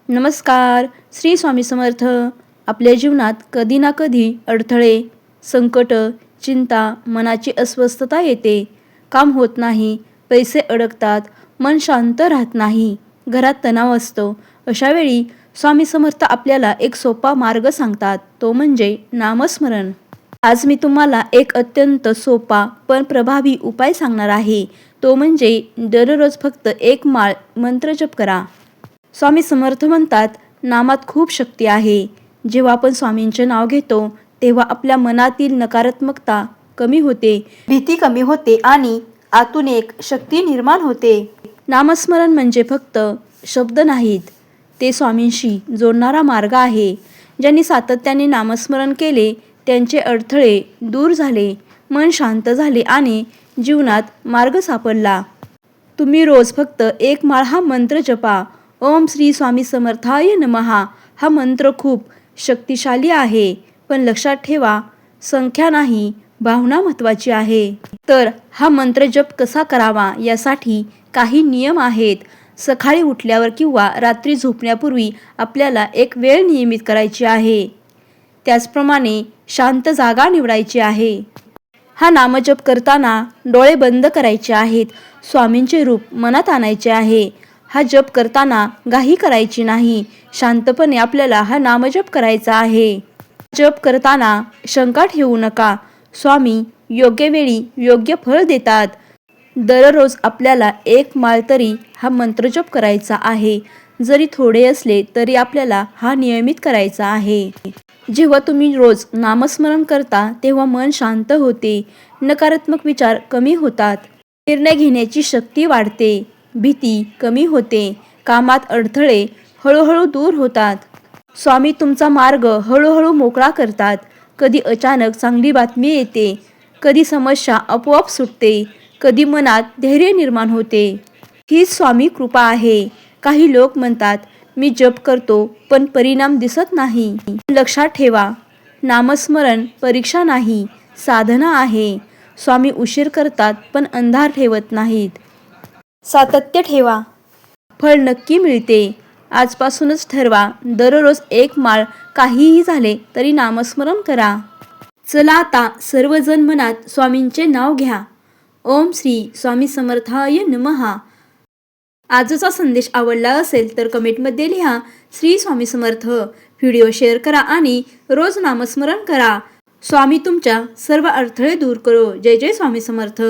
नमस्कार. श्री स्वामी समर्थ. आपल्या जीवनात कधी ना कधी अडथळे, संकट, चिंता, मनाची अस्वस्थता येते. काम होत नाही, पैसे अडकतात, मन शांत राहत नाही, घरात तणाव असतो. अशा वेळी स्वामी समर्थ आपल्याला एक सोपा मार्ग सांगतात, तो म्हणजे नामस्मरण. आज मी तुम्हाला एक अत्यंत सोपा पण प्रभावी उपाय सांगणार आहे. तो म्हणजे दररोज फक्त एक माळ मंत्र जप करा. स्वामी समर्थ म्हणतात, नामात खूप शक्ती आहे. जेव्हा आपण स्वामींचे नाव घेतो तेव्हा आपल्या मनातील नकारात्मकता कमी होते, भीती कमी होते आणि आतून एक शक्ती निर्माण होते. नामस्मरण म्हणजे फक्त शब्द नाहीत, ते स्वामींशी जोडणारा मार्ग आहे. ज्यांनी सातत्याने नामस्मरण केले त्यांचे अडथळे दूर झाले, मन शांत झाले आणि जीवनात मार्ग सापडला. तुम्ही रोज फक्त एक माळ हा मंत्र जपा. ओम श्री स्वामी समर्थाय नमः. हा मंत्र खूप शक्तिशाली आहे, पण लक्षात ठेवा, संख्या नाही, भावना महत्त्वाची आहे. तर हा मंत्र जप कसा करावा यासाठी काही नियम आहेत. सकाळी उठल्यावर किंवा रात्री झोपण्यापूर्वी आपल्याला एक वेळ नियमित करायची आहे. त्याचप्रमाणे शांत जागा निवडायची आहे. हा नामजप करताना डोळे बंद करायचे आहेत. स्वामींचे रूप मनात आणायचे आहे. हा जप करताना घाई करायची नाही. शांतपणे आपल्याला हा नामजप करायचा आहे. जप करताना शंका ठेवू नका. स्वामी योग्य वेळी योग्य फळ देतात. दररोज आपल्याला एक माळ तरी हा मंत्र जप करायचा आहे. जरी थोडे असले तरी आपल्याला हा नियमित करायचा आहे. जेव्हा तुम्ही रोज नामस्मरण करता तेव्हा मन शांत होते, नकारात्मक विचार कमी होतात, निर्णय घेण्याची शक्ती वाढते, भीती कमी होते, कामात अडथळे हळूहळू दूर होतात. स्वामी तुमचा मार्ग हळूहळू मोकळा करतात. कधी अचानक चांगली बातमी येते, कधी समस्या आपोआप सुटते, कधी मनात धैर्य निर्माण होते. हीच स्वामी कृपा आहे. काही लोक म्हणतात, मी जप करतो पण परिणाम दिसत नाही. लक्षात ठेवा, नामस्मरण परीक्षा नाही, साधना आहे. स्वामी उशीर करतात पण अंधार ठेवत नाहीत. सातत्य ठेवा, फळ नक्की मिळते. आजपासूनच ठरवा, दररोज एक माळ काहीही झाले तरी नामस्मरण करा. चला आता सर्वजण मनात स्वामींचे नाव घ्या. ओम श्री स्वामी समर्थाय नमः. आजचा संदेश आवडला असेल तर कमेंटमध्ये लिहा श्री स्वामी समर्थ. व्हिडिओ शेअर करा आणि रोज नामस्मरण करा. स्वामी तुमच्या सर्व अडथळे दूर करो. जय जय स्वामी समर्थ.